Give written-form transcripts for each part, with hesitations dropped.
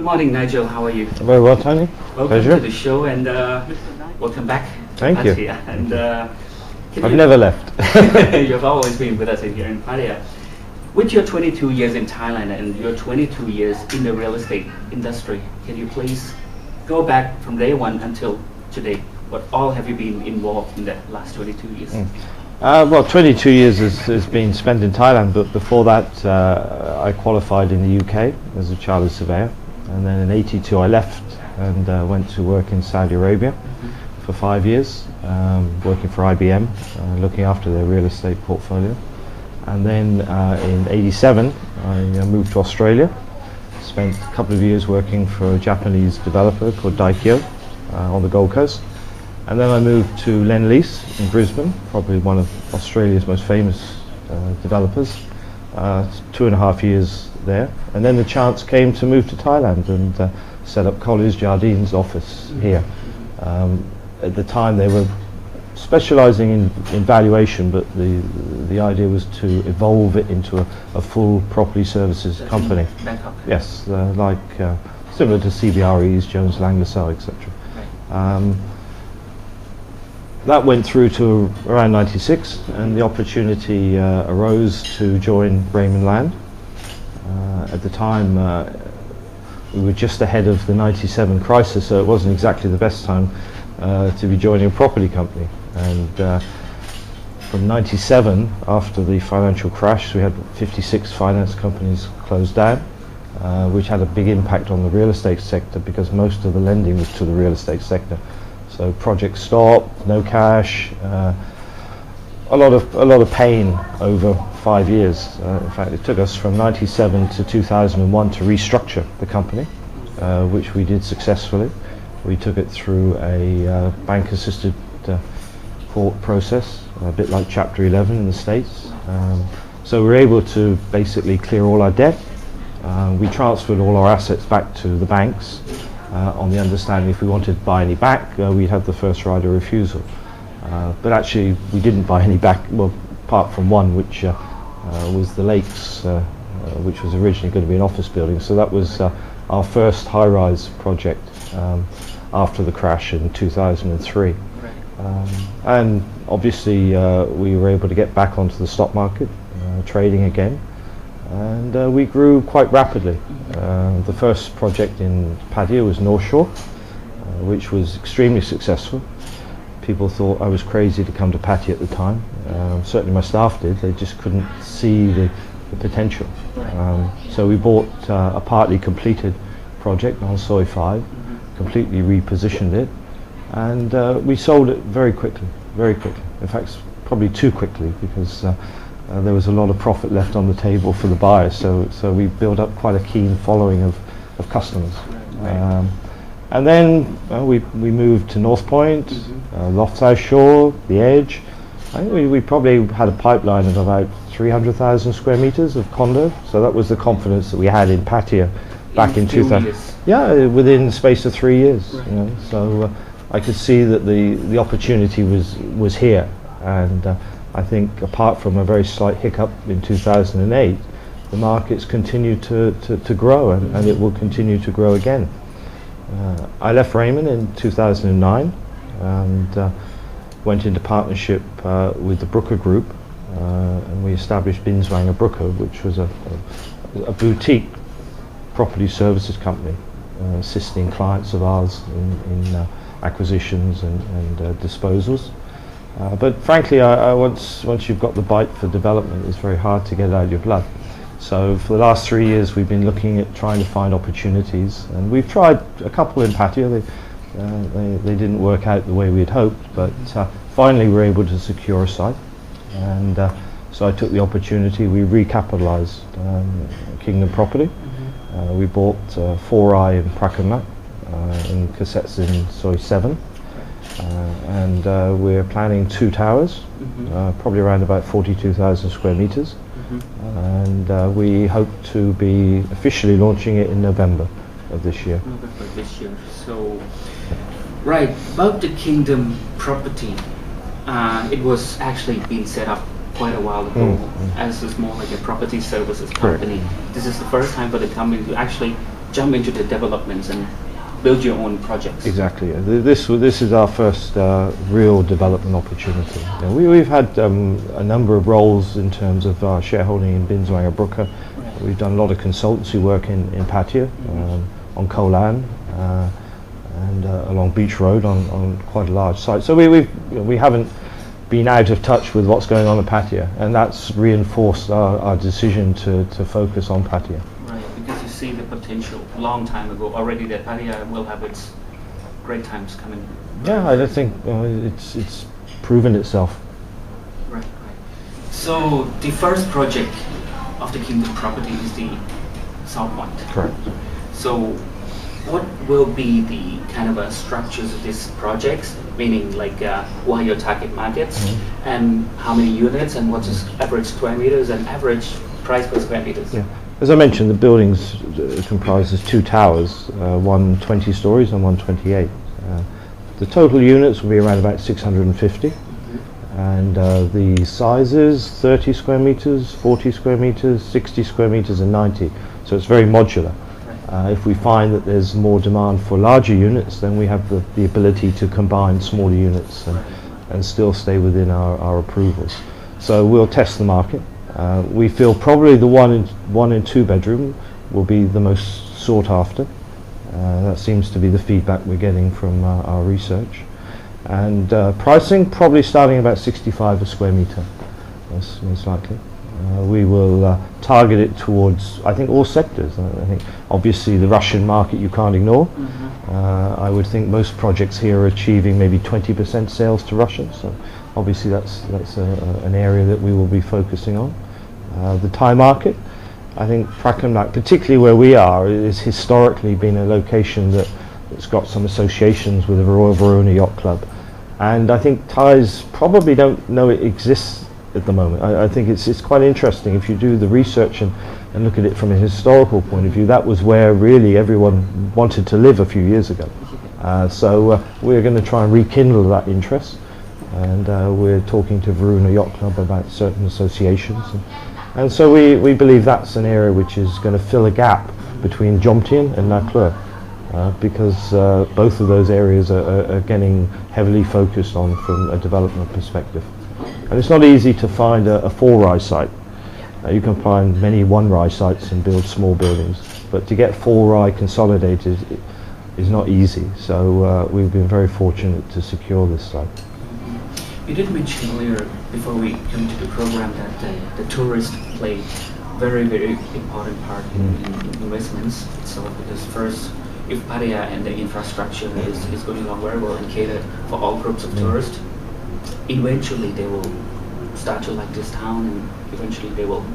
Good morning, Nigel. How are you? Very well, Tony. Welcome Pleasure. to the show, and welcome back. Thank you. Pattaya. And I've never left. You've always been with us here in Pattaya. With your 22 years in Thailand and your 22 years in the real estate industry, can you please go back from day one until today? What all have you been involved in the last 22 years? Well, 22 years has been spent in Thailand, but before that I qualified in the UK as a chartered surveyor, and then in '82 I left and went to work in Saudi Arabia for 5 years, working for IBM, looking after their real estate portfolio. And then in '87 I moved to Australia, spent a couple of years working for a Japanese developer called Daikyo on the Gold Coast. And then I moved to Lendlease in Brisbane, probably one of Australia's most famous developers. 2.5 years there, and then the chance came to move to Thailand and set up College Jardines office here. At the time they were specialising in valuation, but the idea was to evolve it into a full property services company. Yes, like similar to CBRE's, Jones Lang LaSalle, etc. That went through to around '96, and the opportunity arose to join Raymond Land. At the time, we were just ahead of the '97 crisis, so it wasn't exactly the best time to be joining a property company. And from '97, after the financial crash, we had 56 finance companies closed down, which had a big impact on the real estate sector because most of the lending was to the real estate sector. So projects stopped, no cash, a lot of pain over 5 years. In fact, it took us from '97 to 2001 to restructure the company, which we did successfully. We took it through a bank-assisted court process, a bit like Chapter 11 in the States. So we were able to basically clear all our debt. We transferred all our assets back to the banks, on the understanding if we wanted to buy any back, we'd have the first right of refusal. But actually we didn't buy any back, well, apart from one, which was the Lakes, which was originally going to be an office building. So that was our first high-rise project after the crash in 2003. And obviously we were able to get back onto the stock market, trading again. And we grew quite rapidly. The first project in Pattaya was North Shore, which was extremely successful. People thought I was crazy to come to Pattaya at the time. Certainly my staff did. They just couldn't see the potential. So we bought a partly completed project on Soi 5, completely repositioned it, and we sold it very quickly, very quickly. In fact, probably too quickly, because there was a lot of profit left on the table for the buyers, so we built up quite a keen following of customers. And then we moved to North Point, Loft South Shore, The Edge. I think we probably had a pipeline of about 300,000 square meters of condo, so that was the confidence that we had in Pattaya back in 2000. Yeah, within the space of 3 years. You know, so I could see that the opportunity was here, and I think apart from a very slight hiccup in 2008, the markets continue to grow, and it will continue to grow again. I left Raymond in 2009 and went into partnership with the Brooker Group, and we established Binswanger Brooker, which was a boutique property services company, assisting clients of ours in acquisitions and disposals. But frankly, once you've got the bite for development, it's very hard to get it out of your blood. So for the last 3 years, we've been looking at trying to find opportunities, and we've tried a couple in Pattaya. They didn't work out the way we had hoped, but finally we were able to secure a site, and so I took the opportunity. We recapitalised Kingdom Property. We bought 4i in Prakanmat, and cassettes in Soi 7. And we're planning 2 towers, probably around about 42,000 square meters, and we hope to be officially launching it in November of this year. November this year. So, right, about the Kingdom Property, it was actually being set up quite a while ago as more like a property services company. This is the first time for the company to actually jump into the developments and build your own projects? Exactly. This is our first real development opportunity. You know, we've had a number of roles in terms of our shareholding in Binswanger Brooker. Right. We've done a lot of consultancy work in Pattaya, on Koh Lan, and along Beach Road on quite a large site. So we haven't been out of touch with what's going on in Pattaya, and that's reinforced our decision to focus on Pattaya. Right, because you see the potential long time ago already that Pattaya will have its great times coming. Yeah, I think it's proven itself. Right, right. So the first project of the Kingdom property is the Southpoint. Correct. So what will be the kind of structures of these projects, meaning like who are your target markets, and how many units, and what's the average square meters and average price per square meters? Yeah. As I mentioned, the buildings comprises 2 towers, one 20 stories and one 28. The total units will be around about 650, and the sizes 30 square meters, 40 square meters, 60 square meters and 90. So it's very modular. If we find that there's more demand for larger units, then we have the ability to combine smaller units and still stay within our approvals. So we'll test the market. We feel probably the one and two bedroom will be the most sought after. That seems to be the feedback we're getting from our research. And pricing probably starting about 65 a square meter, most likely. We will target it towards, I think, all sectors. I think obviously the Russian market you can't ignore. I would think most projects here are achieving maybe 20% sales to Russians. So obviously that's an area that we will be focusing on. The Thai market, I think Prakamnak, particularly where we are, is historically been a location that's got some associations with the Royal Varuna Yacht Club. And I think Thais probably don't know it exists at the moment. I think it's quite interesting if you do the research and look at it from a historical point of view. That was where really everyone wanted to live a few years ago. So we're going to try and rekindle that interest, and we're talking to Varuna Yacht Club about certain associations, and so we believe that's an area which is going to fill a gap between Jomtien and Naklur, because both of those areas are getting heavily focused on from a development perspective. And it's not easy to find a 4-rise site. You can find many 1-rise sites and build small buildings, but to get 4-rise consolidated is not easy. So we've been very fortunate to secure this site. You did mention earlier, before we come to the program, that the tourists play very, very important part in investments itself, because first, if Pattaya and the infrastructure is going along very well and catered for all groups of tourists, eventually they will start to like this town, and eventually they will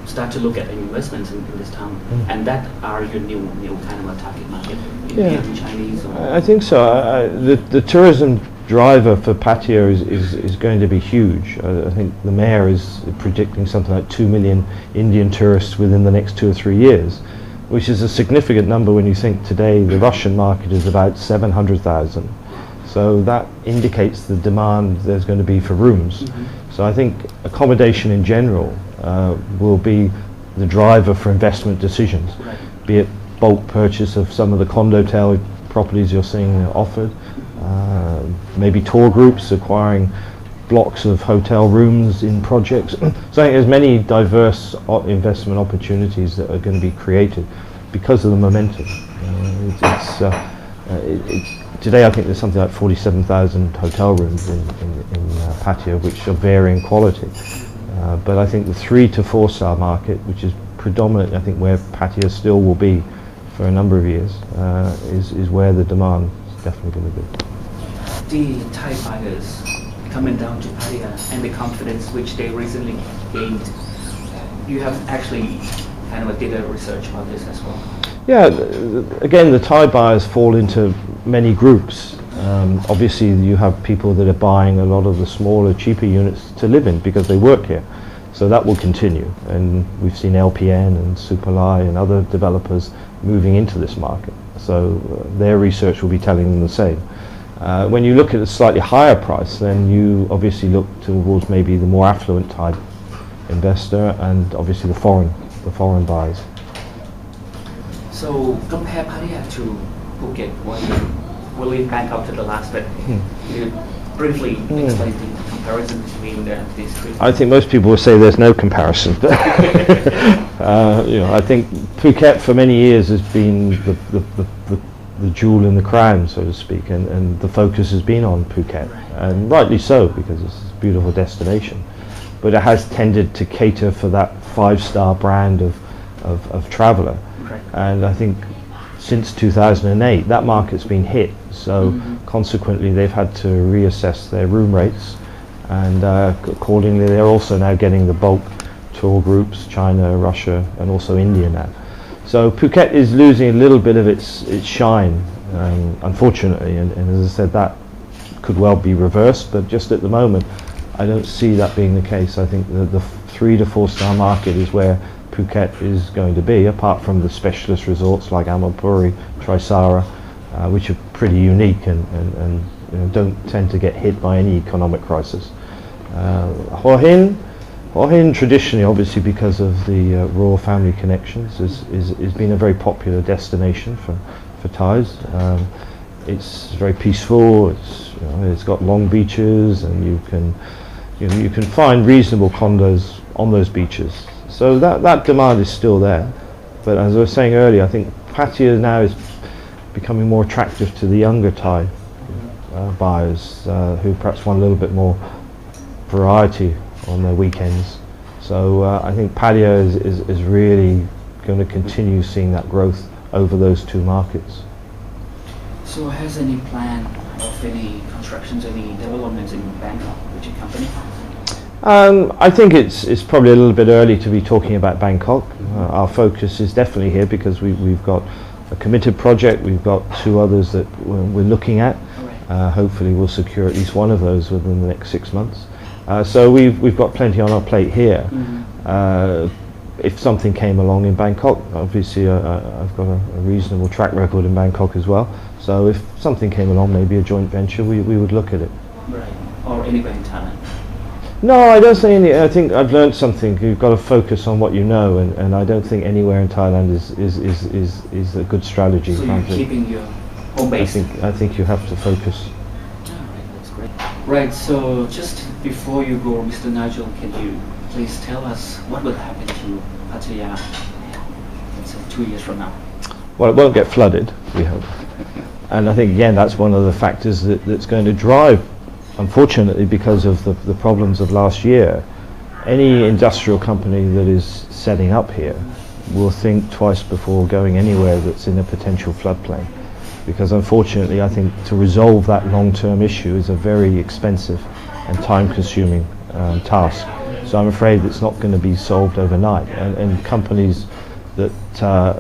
start to look at investments in this town. And that are your new kind of a target market, Indian, Chinese? Or I think so. The tourism driver for Pattaya is going to be huge. I think the mayor is predicting something like 2 million Indian tourists within the next 2 or 3 years, which is a significant number when you think today the Russian market is about 700,000. So that indicates the demand there's going to be for rooms. So I think accommodation in general will be the driver for investment decisions, be it bulk purchase of some of the condotel properties you're seeing offered, maybe tour groups acquiring blocks of hotel rooms in projects. So I think there's many diverse investment opportunities that are going to be created because of the momentum. Today I think there's something like 47,000 hotel rooms in Pattaya, which are varying quality. But I think the 3 to 4 star market, which is predominant, I think where Pattaya still will be for a number of years, is where the demand is definitely going to be. The Thai buyers coming down to Pattaya and the confidence which they recently gained, you have actually kind of did a research about this as well? Yeah, again, the Thai buyers fall into many groups. Obviously, you have people that are buying a lot of the smaller, cheaper units to live in because they work here. So that will continue. And we've seen LPN and Supalai and other developers moving into this market. So their research will be telling them the same. When you look at a slightly higher price, then you obviously look towards maybe the more affluent type investor and obviously the foreign buyers. So compare Pattaya to Phuket. We'll leave Bangkok to the last, but you briefly explain the comparison between these three. I think most people will say there's no comparison. I think Phuket for many years has been the jewel in the crown, so to speak, and the focus has been on Phuket, and rightly so, because it's a beautiful destination. But it has tended to cater for that 5-star brand of traveller, and I think since 2008 that market's been hit, so consequently they've had to reassess their room rates, and accordingly they're also now getting the bulk tour groups, China, Russia and also India now. So Phuket is losing a little bit of its shine, unfortunately, and as I said, that could well be reversed, but just at the moment I don't see that being the case. I think the 3 to 4-star market is where Phuket is going to be, apart from the specialist resorts like Amapuri, Trisara, which are pretty unique and don't tend to get hit by any economic crisis. Hua Hin traditionally, obviously because of the royal family connections, has been a very popular destination for Thais. It's very peaceful. It's got long beaches, and you can find reasonable condos on those beaches. So that demand is still there. But as I was saying earlier, I think Pattaya now is becoming more attractive to the younger Thai buyers who perhaps want a little bit more variety on their weekends. So I think Pattaya is really going to continue seeing that growth over those two markets. So has any plan of any constructions, any developments in Bangkok with your company? I think it's probably a little bit early to be talking about Bangkok. Our focus is definitely here because we've got a committed project. We've got 2 others that we're looking at. Hopefully we'll secure at least one of those within the next 6 months. So we've got plenty on our plate here. If something came along in Bangkok, obviously I've got a reasonable track record in Bangkok as well. So if something came along, maybe a joint venture, we would look at it. Right. Or anywhere in Thailand? No, I don't think any. I think I've learned something. You've got to focus on what you know, and I don't think anywhere in Thailand is a good strategy. So you're keeping your home base? I think you have to focus. Right, that's great. Right, so just before you go, Mr. Nigel, can you please tell us what will happen to Pattaya 2 years from now? Well, it won't get flooded, we hope. And I think, again, that's one of the factors that's going to drive, unfortunately, because of the problems of last year. Any industrial company that is setting up here will think twice before going anywhere that's in a potential floodplain. Because unfortunately, I think to resolve that long-term issue is a very expensive and time-consuming task. So I'm afraid it's not going to be solved overnight. And companies that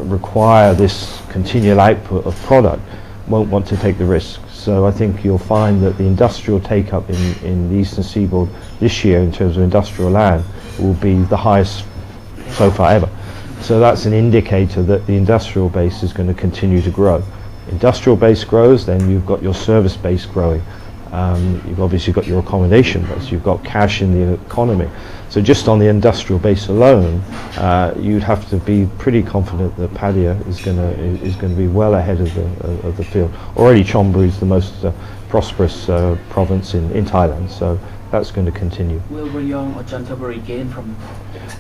require this continual output of product won't want to take the risk. So I think you'll find that the industrial take-up in the Eastern Seaboard this year in terms of industrial land will be the highest so far ever. So that's an indicator that the industrial base is going to continue to grow. Industrial base grows, then you've got your service base growing. You've obviously got your accommodation base, you've got cash in the economy. So just on the industrial base alone, you'd have to be pretty confident that Pattaya is going to be well ahead of the field. Already Chonburi is the most prosperous province in Thailand, so that's going to continue. Will Rayong or Chanthaburi gain from?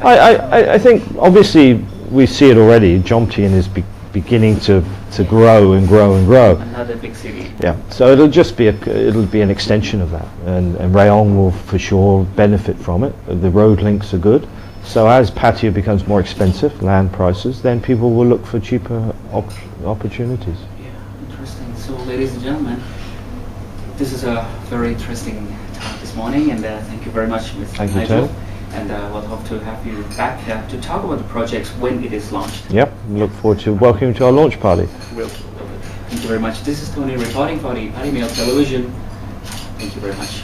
I think obviously we see it already. Jomtien is beginning to grow and grow and grow. Another big city. Yeah, so it'll just be an extension of that, and Rayong will for sure benefit from it. The road links are good, so as Pattaya becomes more expensive, land prices, then people will look for cheaper opportunities. Yeah, interesting. So, ladies and gentlemen, this is a very interesting talk this morning, and thank you very much, Mr. Nigel. And we'll hope to have you back to talk about the projects when it is launched. Yep, look forward to welcoming you to our launch party. Thank you very much. This is Tony reporting for the Pattaya Mail Television. Thank you very much.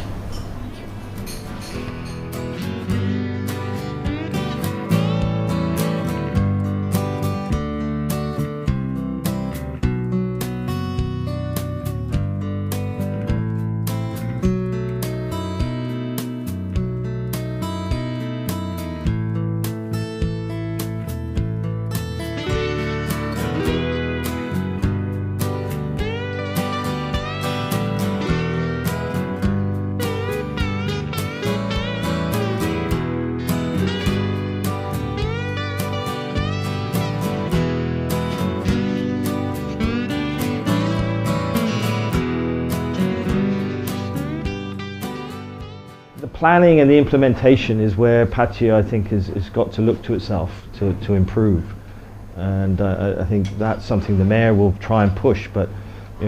planning and the implementation is where Pattaya, I think, is got to look to itself to improve. And I think that's something the mayor will try and push, but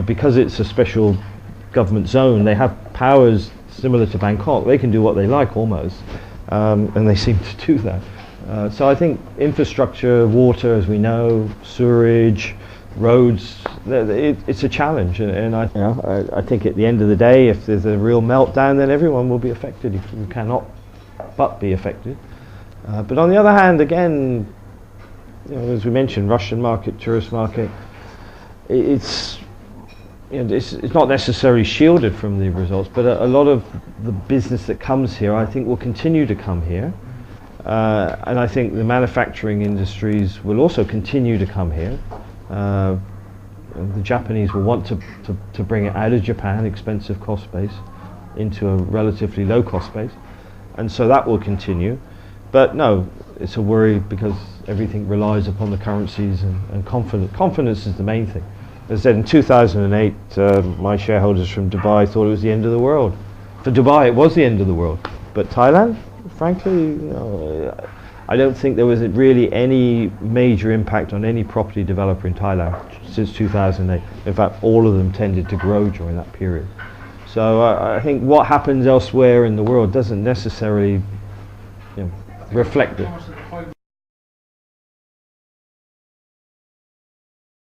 because it's a special government zone, they have powers similar to Bangkok. They can do what they like almost, and they seem to do that. So I think infrastructure, water, as we know, sewerage, roads, it's a challenge, and I think at the end of the day, if there's a real meltdown, then everyone will be affected. You cannot but be affected. But on the other hand, again, as we mentioned, Russian market, tourist market, it's not necessarily shielded from the results, but a lot of the business that comes here, I think, will continue to come here. And I think the manufacturing industries will also continue to come here. The Japanese will want to bring it out of Japan, expensive cost base, into a relatively low cost base, and so that will continue. But no, it's a worry because everything relies upon the currencies, and confidence is the main thing. As I said, in 2008, my shareholders from Dubai thought it was the end of the world. For Dubai, it was the end of the world. But Thailand, frankly, I don't think there was really any major impact on any property developer in Thailand since 2008. In fact, all of them tended to grow during that period. So I think what happens elsewhere in the world doesn't necessarily reflect it.